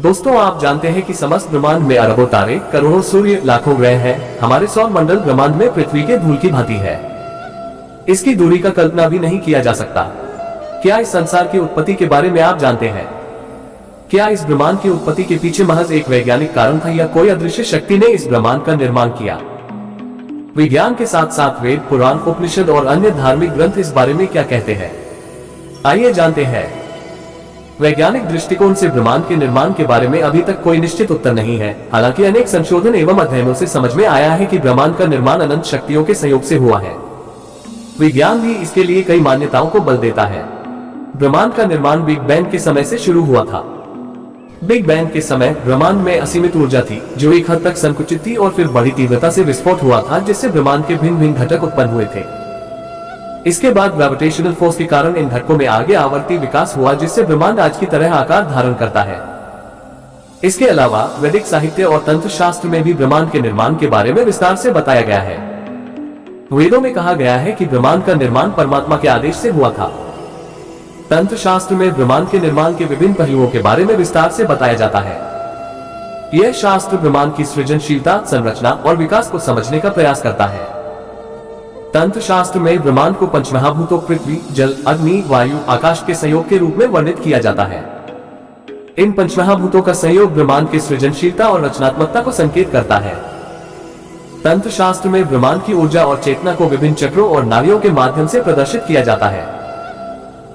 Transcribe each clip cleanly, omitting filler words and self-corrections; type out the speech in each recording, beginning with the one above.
दोस्तों, आप जानते हैं कि समस्त ब्रह्मांड में अरबों तारे, करोड़ों सूर्य, लाखों ग्रह हैं। हमारे सौर मंडल ब्रह्मांड में पृथ्वी के धूल की भांति है। इसकी दूरी का कल्पना भी नहीं किया जा सकता। क्या इस संसार की उत्पत्ति के बारे में आप जानते हैं? क्या इस ब्रह्मांड की उत्पत्ति के पीछे महज एक वैज्ञानिक कारण था या कोई अदृश्य शक्ति ने इस ब्रह्मांड का निर्माण किया? विज्ञान के साथ साथ वेद, पुराण, उपनिषद और अन्य धार्मिक ग्रंथ इस बारे में क्या कहते हैं, आइए जानते हैं। वैज्ञानिक दृष्टिकोण से ब्रह्मांड के निर्माण के बारे में अभी तक कोई निश्चित उत्तर नहीं है। हालांकि अनेक संशोधन एवं अध्ययनों से समझ में आया है कि ब्रह्मांड का निर्माण अनंत शक्तियों के सहयोग से हुआ है। विज्ञान भी इसके लिए कई मान्यताओं को बल देता है। ब्रह्मांड का निर्माण बिग बैंग के समय से शुरू हुआ था। बिग बैंग के समय ब्रह्मांड में असीमित ऊर्जा थी, जो एक हद तक संकुचित थी और फिर बड़ी तीव्रता से विस्फोट हुआ था, जिससे ब्रह्मांड के भिन्न भिन्न घटक उत्पन्न हुए थे। इसके बाद ग्रेविटेशनल फोर्स के कारण इन घटकों में आगे आवर्ती विकास हुआ, जिससे ब्रह्मांड आज की तरह आकार धारण करता है। इसके अलावा वैदिक साहित्य और तंत्र शास्त्र में भी ब्रह्मांड के निर्माण के बारे में विस्तार से बताया गया है। वेदों में कहा गया है कि ब्रह्मांड का निर्माण परमात्मा के आदेश से हुआ था। तंत्र शास्त्र में ब्रह्मांड के निर्माण के विभिन्न पहलुओं के बारे में विस्तार से बताया जाता है। यह शास्त्र ब्रह्मांड की सृजनशीलता, संरचना और विकास को समझने का प्रयास करता है। तंत्र शास्त्र में ब्रह्मांड को पंचमहाभूतों पृथ्वी, जल, अग्नि, वायु, आकाश के संयोग के रूप में वर्णित किया जाता है। इन पंचमहाभूतों का संयोग ब्रह्मांड की सृजनशीलता और रचनात्मकता को संकेत करता है। तंत्र शास्त्र में ब्रह्मांड की ऊर्जा और चेतना को विभिन्न चक्रों और नाड़ियों के माध्यम से प्रदर्शित किया जाता है।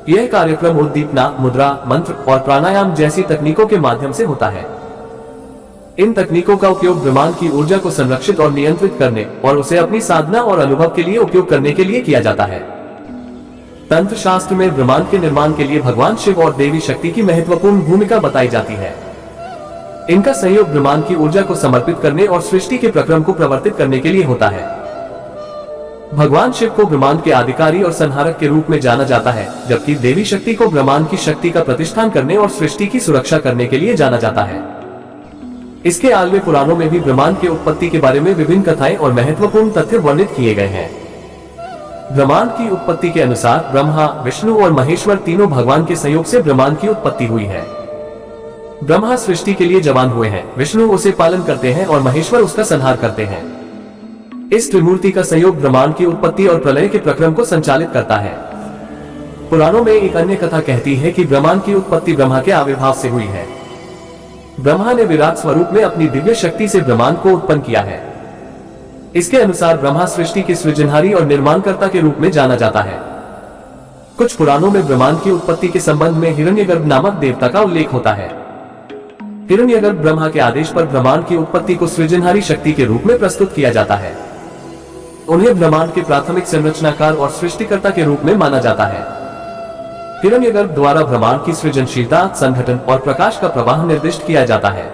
यह कार्यक्रम उद्दीपना, मुद्रा, मंत्र और प्राणायाम जैसी तकनीकों के माध्यम से होता है। इन तकनीकों का उपयोग ब्रह्मांड की ऊर्जा को संरक्षित और नियंत्रित करने और उसे अपनी साधना और अनुभव के लिए उपयोग करने के लिए किया जाता है। तंत्र शास्त्र में ब्रह्मांड के निर्माण के लिए भगवान शिव और देवी शक्ति की महत्वपूर्ण भूमिका बताई जाती है। इनका सहयोग ब्रह्मांड की ऊर्जा को समर्पित करने और सृष्टि के प्रक्रम को प्रवर्तित करने के लिए होता है। भगवान शिव को ब्रह्मांड के अधिकारी और संहारक के रूप में जाना जाता है, जबकि देवी शक्ति को ब्रह्मांड की शक्ति का प्रतिष्ठान करने और सृष्टि की सुरक्षा करने के लिए जाना जाता है। इसके आगे पुराणों में भी ब्रह्मांड की उत्पत्ति के बारे में विभिन्न कथाएं और महत्वपूर्ण तथ्य वर्णित किए गए हैं। ब्रह्मांड की उत्पत्ति के अनुसार ब्रह्मा, विष्णु और महेश्वर तीनों भगवान के संयोग से ब्रह्मांड की उत्पत्ति हुई है। ब्रह्मा सृष्टि के लिए जवान हुए हैं, विष्णु उसे पालन करते हैं और महेश्वर उसका संहार करते हैं। इस त्रिमूर्ति का संयोग ब्रह्मांड की उत्पत्ति और प्रलय के प्रक्रम को संचालित करता है। पुराणों में एक अन्य कथा कहती है कि ब्रह्मांड की उत्पत्ति ब्रह्मा के आविर्भाव से हुई है। ब्रह्मा ने विराट स्वरूप में अपनी दिव्य शक्ति से ब्रह्मांड को उत्पन्न किया है। इसके अनुसार ब्रह्मा सृष्टि के सृजनहारी और निर्माणकर्ता के रूप में जाना जाता है। कुछ पुराणों में ब्रह्मांड की उत्पत्ति के संबंध में हिरण्यगर्भ नामक देवता का उल्लेख होता है। हिरण्यगर्भ ब्रह्मा के आदेश पर ब्रह्मांड की उत्पत्ति को सृजनहारी शक्ति के रूप में प्रस्तुत किया जाता है। उन्हें ब्रह्मांड के प्राथमिक संरचनाकार और सृष्टिकर्ता के रूप में माना जाता है। हिरण्यगर्भ द्वारा ब्रह्मांड की सृजनशीलता, संगठन और प्रकाश का प्रवाह निर्दिष्ट किया जाता है।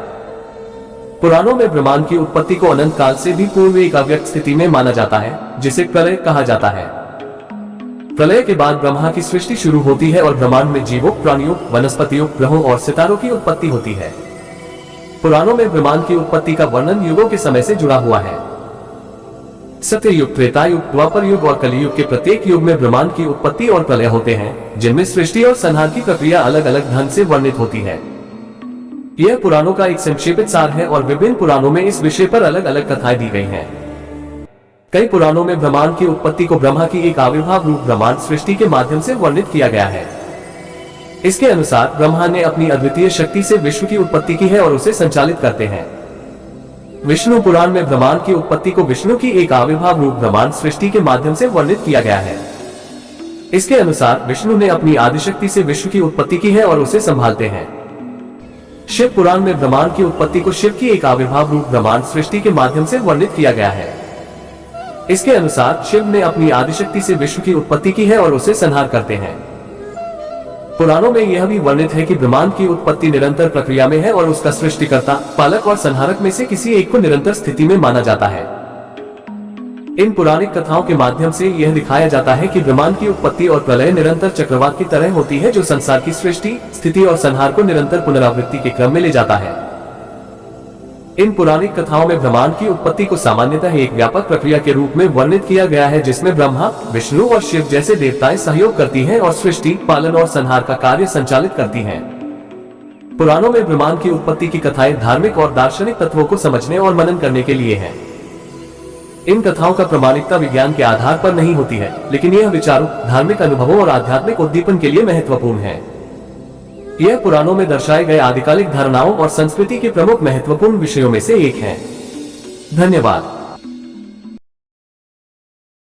पुराणों में ब्रह्मांड की उत्पत्ति को अनंत काल से भी पूर्व एक अव्यक्त स्थिति में माना जाता है, जिसे प्रलय कहा जाता है। प्रलय के बाद ब्रह्मा की सृष्टि शुरू होती है और ब्रह्मांड में जीवों, प्राणियों, वनस्पतियों, ग्रहों और सितारों की उत्पत्ति होती है। पुराणों में ब्रह्मांड की उत्पत्ति का वर्णन युगों के समय से जुड़ा हुआ है। सत्ययुग, त्रेता युग, द्वापर युग और कलियुग के प्रत्येक युग में ब्रह्मांड की उत्पत्ति और प्रलय होते हैं, जिनमें सृष्टि और संहार की प्रक्रिया अलग अलग ढंग से वर्णित होती है। यह पुराणों का एक संक्षेपित सार है और विभिन्न पुराणों में इस विषय पर अलग अलग कथाएं दी गई हैं। कई पुराणों में ब्रह्मांड की उत्पत्ति को ब्रह्मा की एक आविर्भाव रूप ब्रह्मांड सृष्टि के माध्यम से वर्णित किया गया है। इसके अनुसार ब्रह्मा ने अपनी अद्वितीय शक्ति से विश्व की उत्पत्ति की है और उसे संचालित करते हैं। विष्णु पुराण में ब्रह्मांड की उत्पत्ति को विष्णु की एक आविर्भाव रूप ब्रह्मांड सृष्टि के माध्यम से वर्णित किया गया है। इसके अनुसार विष्णु ने अपनी आदिशक्ति से विश्व की उत्पत्ति की है और उसे संभालते हैं। शिव पुराण में ब्रह्मांड की उत्पत्ति को शिव की एक आविर्भाव रूप ब्रह्मांड सृष्टि के माध्यम से वर्णित किया गया है। इसके अनुसार शिव ने अपनी आदिशक्ति से विश्व की उत्पत्ति की है और उसे संहार करते हैं। पुराणों में यह भी वर्णित है कि ब्रह्मांड की उत्पत्ति निरंतर प्रक्रिया में है और उसका सृष्टिकर्ता, पालक और संहारक में से किसी एक को निरंतर स्थिति में माना जाता है। इन पौराणिक कथाओं के माध्यम से यह दिखाया जाता है कि ब्रह्मांड की उत्पत्ति और प्रलय निरंतर चक्रवात की तरह होती है, जो संसार की सृष्टि, स्थिति और संहार को निरंतर पुनरावृत्ति के क्रम में ले जाता है। इन पौराणिक कथाओं में ब्रह्मांड की उत्पत्ति को सामान्यतः एक व्यापक प्रक्रिया के रूप में वर्णित किया गया है, जिसमें ब्रह्मा, विष्णु और शिव जैसे देवताएं सहयोग करती हैं और सृष्टि, पालन और संहार का कार्य संचालित करती हैं। पुराणों में ब्रह्मांड की उत्पत्ति की कथाएं धार्मिक और दार्शनिक तत्वों को समझने और मनन करने के लिए हैं। इन कथाओं का प्रमाणिकता विज्ञान के आधार पर नहीं होती है, लेकिन यह विचारों, धार्मिक अनुभवों और आध्यात्मिक उद्दीपन के लिए महत्वपूर्ण है। यह पुराणों में दर्शाए गए आदिकालिक धारणाओं और संस्कृति के प्रमुख महत्वपूर्ण विषयों में से एक है। धन्यवाद।